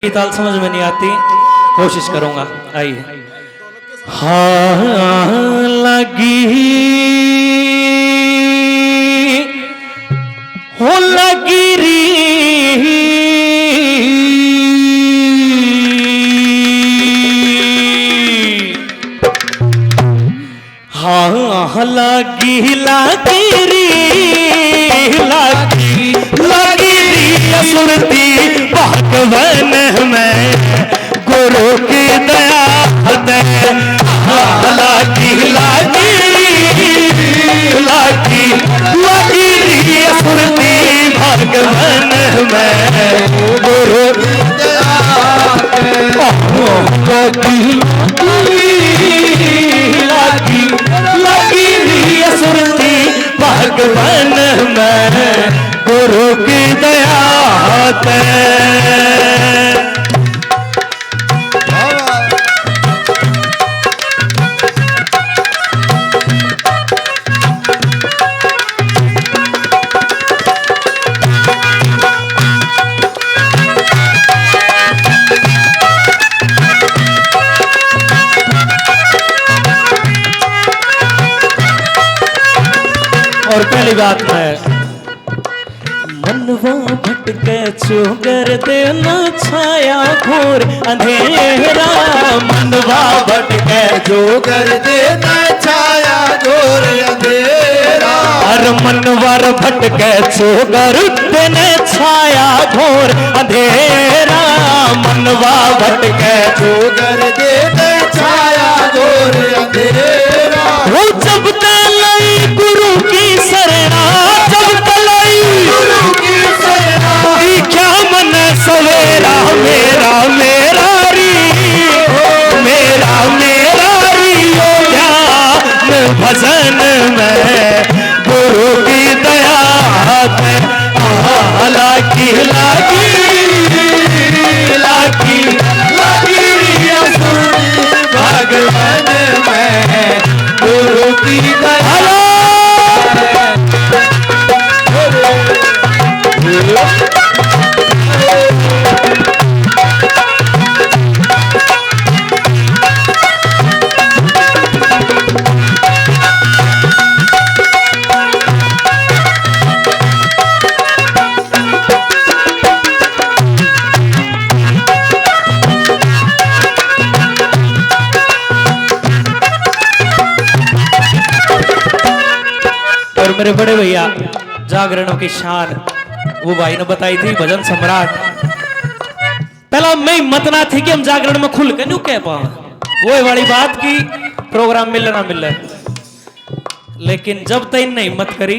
की ताल समझ में नहीं आती, कोशिश करूंगा। आइए। हाँ लगी हो लगी री हाँ लगी लगी री लगी लगी री सुरती भगवान में गुरु की दया लागी लागी लागी लागी री सुरती भगवान में गुरु लागी लागी री सुरती भगवान में गुरु की दया और पहली बात है मनवा भटके चोगर देना छाया घोर अंधेरा मनवा भटके जोगर देना छाया घोर अंधेरा और मनवर भटके चोगर देने छाया घोर अंधेरा मनवा भटके जोगर देना छाया घोर अंधेरा वो जब तलाई गुरु की शरणा जब तलाई गुरु की शरणा क्या मन सवेरा मेरा मेरा री मेरा मेरा रियो ध्यान भजन में गुरु की दया लागी लागी लागी लागी भगवान में गुरु की दया और मेरे बड़े भैया जागरणों की शान वो भाई ने बताई थी भजन सम्राट। पहला मैं हिम्मत ना थी कि हम जागरण में खुल के नहीं कह पाए वो वाली बात की प्रोग्राम मिले ना मिले, लेकिन जब तक इनने हिम्मत करी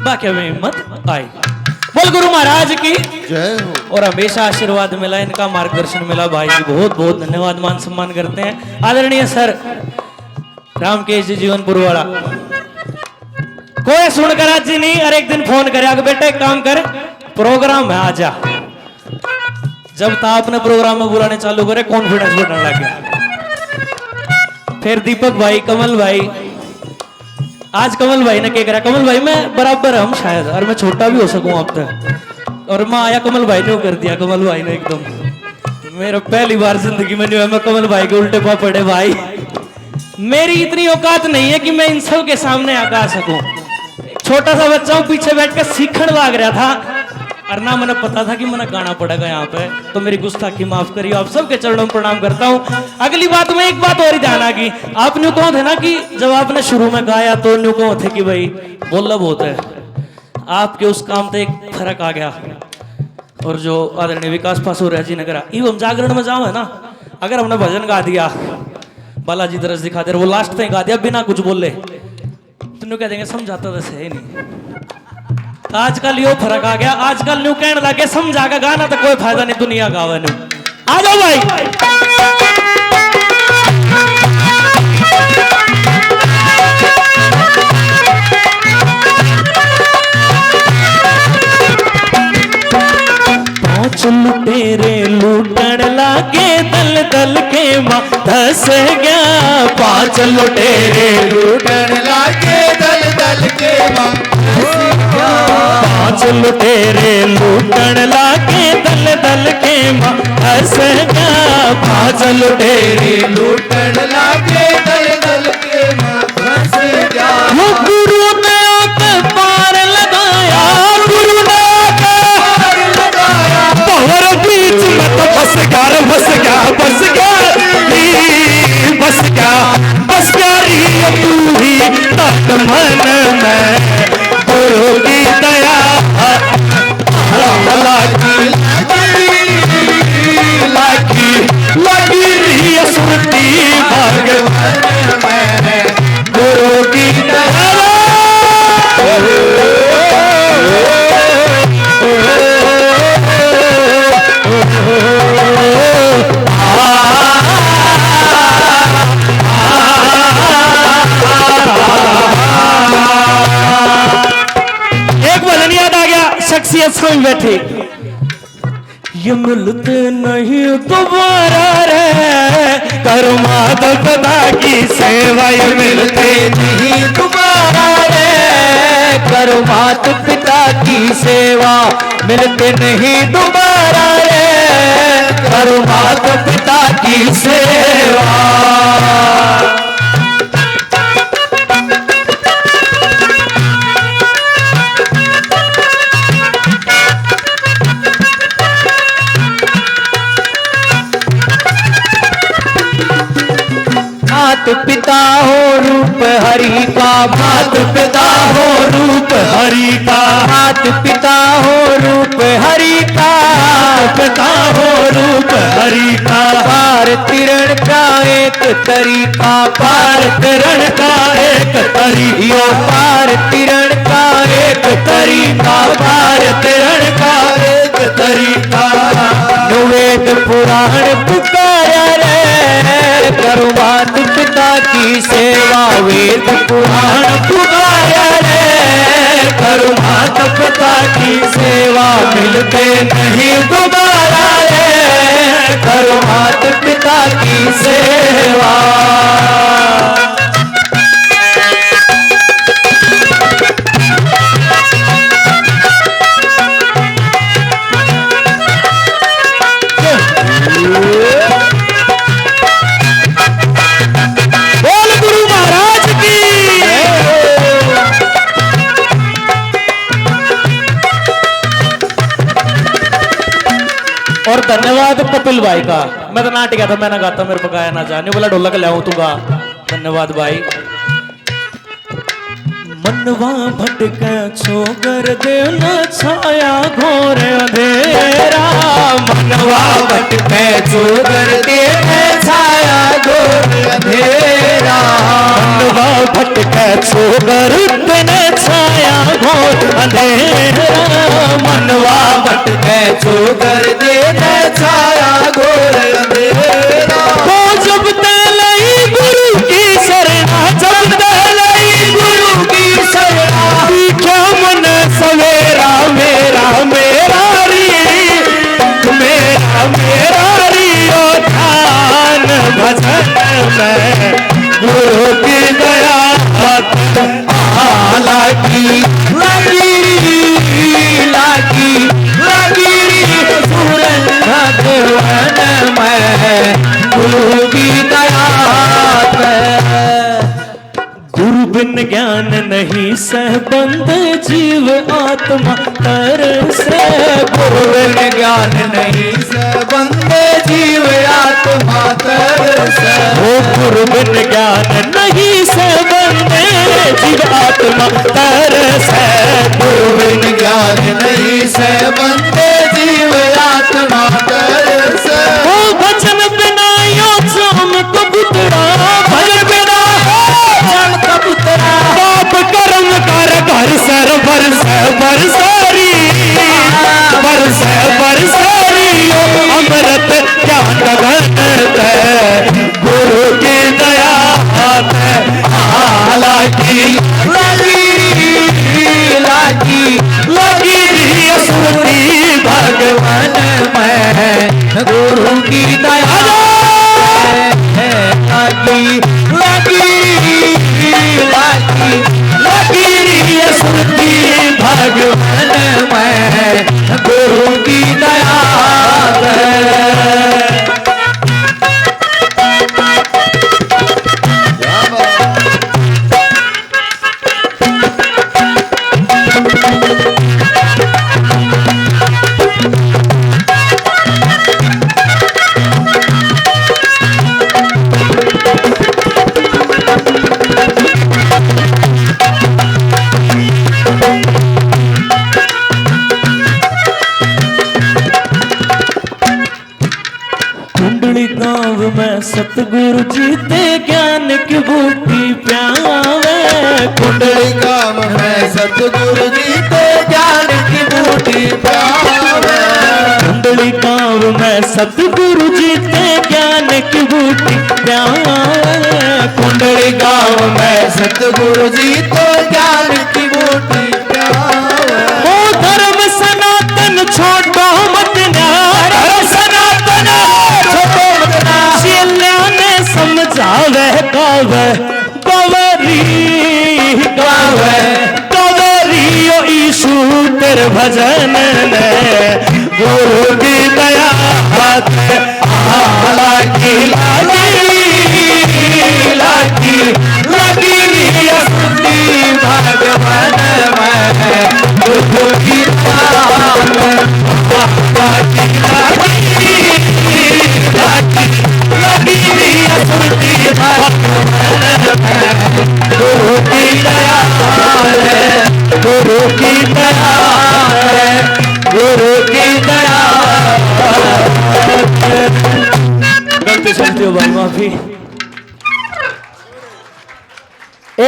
बाकी में हिम्मत आई। बोल गुरु महाराज की जय हो। और हमेशा आशीर्वाद मिला, इनका मार्गदर्शन मिला। भाई जी बहुत बहुत धन्यवाद, मान सम्मान करते हैं। आदरणीय सर रामकेश जी जीवनपुर वाला कोई सुनकर आज जी नहीं, और एक दिन फोन करे बेटा एक काम कर प्रोग्राम है आजा। जब था आपने प्रोग्राम में बुलाने चालू करे कॉन्फिडेंस बढ़ने लग गया। फिर दीपक भाई, कमल भाई, आज कमल भाई ने क्या करा, कमल भाई मैं बराबर हम शायद और मैं छोटा भी हो सकूं आप तक, और मैं आया कमल भाई ने कर दिया। कमल भाई ने एकदम मेरा पहली बार जिंदगी में नहीं हुआ मैं कमल भाई के उल्टे पा पड़े। भाई मेरी इतनी औकात नहीं है कि मैं इन सब के सामने आगा सकूं। छोटा सा बच्चा हूं, पीछे बैठ कर सीखने लग रहा था और ना मैंने पता था कि मैंने गाना पड़ेगा यहाँ पे, तो मेरी गुस्ताखी माफ करिए। आप सबके चरणों में प्रणाम करता हूँ। अगली बात में एक बात और ही ध्यान आ गई, आप न्यू कहो थे ना कि जब आपने शुरू में गाया तो न्यू कहो थे कि भाई बोला बहुत है, आपके उस काम पे एक फर्क आ गया। और जो आदरणीय विकास पासो रह जी ने करा इव हम जागरण में जाओ है ना, अगर हमने भजन गा दिया बालाजी दरस दिखा दे वो लास्ट तक गा दिया बिना कुछ बोले तो कह देंगे समझाता तो सही नहीं। आजकल यो फर्क आ गया, आजकल न्यू कहने लगे समझा का गाना तो कोई फायदा नहीं दुनिया गावे न्यू। आ जाओ भाई पांच लुटेरे लूटन लागे दल दल के मां धस गया। पांच लुटेरे लूटन लागे दल दल के मां पांच लुटेरे लूटन लाके दल दल के मां हंस गया। पांच लुटेरे लूटन लागे दल दल के मां फंस गया। वो गुरु ने आके पार लगाया, गुरु ने आके पार लगाया। पहर बीच में तो बस गया रे, बस गया बस गया री, बस गया बस गया री तू ही तक मन में गुरु की दया लागी लागी लगी रही सुरती भगवान में गुरु की दया। एक भजन याद आ गया, शख्सियत समझ बैठी। ये मिलते नहीं दोबारा रे, करो माधव पिता की सेवा। ये मिलते नहीं दोबारा रे, करो मात पिता की सेवा। मिलते नहीं दोबारा रे, करो मात पिता की सेवा। मात पिता हो रूप हरि का, मात पिता हो रूप हरि का। मात पिता हो रूप हरि का, पिता हो रूप हरि का। पार तिरण का एक तरीका, पार तिरण का एक तरीका। पार तिरण का एक तरीका, पार तिरण का एक तरीका। वेद पुराण पुकारा रे, करो मात पिता की सेवा। वेद पुराण पुकारा रे, करो मात पिता की सेवा। मिलते नहीं दोबारा रे, करो मात पिता की सेवा। बोल गुरु महाराज की। और धन्यवाद कपिल भाई का। मैं तो नाट गया था, मैं ना गाता, मेरे को गाया ना जाने बोला ढोलक ले आऊं तू गा। धन्यवाद भाई। मनवा भटके छोगर देना छाया घोर अंधेरा। मनवा भटके छोगर देना छाया घोर अंधेरा। मनवा भटके छोगर देना छाया घोर अंधेरा। मनवा भटके छोगर देना छाया घोर अंधेरा। वो जब तलई गुरु की शरणा, जब तलई गुरु की शरणा। क्या मन सवेरा मेरा मेरा री, मेरा मेरा रियो ध्यान भजन में गुरु की दया लागी लागी लागी लागी सूरज भगवान में गुरु की दया। गुरु बिन ज्ञान नहीं सहबंद जीव आत्मा तरसे। गुरु बिन ज्ञान नहीं सबंद जीव आत्मा तरसे। ओ गुरु बिन ज्ञान नहीं सहबंद जीव आत्मा तरसे। गुरु बिन ज्ञान नहीं सबंद जीव आत्मा तरसे। ओ भजन बिना यो जाम कबूतरा, भजन बिना जन कबूतरा। पाप कर्म कर घर सर बरस बरसारी, बरस बरसारी। ओ अमृत ज्ञान घन गुरु की दया लागी लागी लागी लागी स्मृति भगवान में गुरु की दया। लागी लागी लागी लागी स्मृति भगवान कुंडली गाँव में सतगुरु जी ते ज्ञान की बूटी प्यावे। कुंडली गाँव में सतगुरु जी ते ज्ञान की बूटी प्यावे। कुंडली गाँव में सतगुरु जी ते ज्ञान की बूटी प्यावे। कुंडली गाँव में सतगुरु जी तो ज्ञान की बूटी प्यावे। ओ धर्म सनातन छोड़ो मत न्यार, धर्म सनातन छोड़ो मत न्यार। चेल्या ने समझावे गावे गवरी गावे गवरी ओ ईशु तेरे भजन ने गुरु की दया हाथ लागी लागी लागी असुती भगवान में गुरु की गुरु की दया गुरु की दया गुरु की दया। गलती सुनते हो भाई, माफी।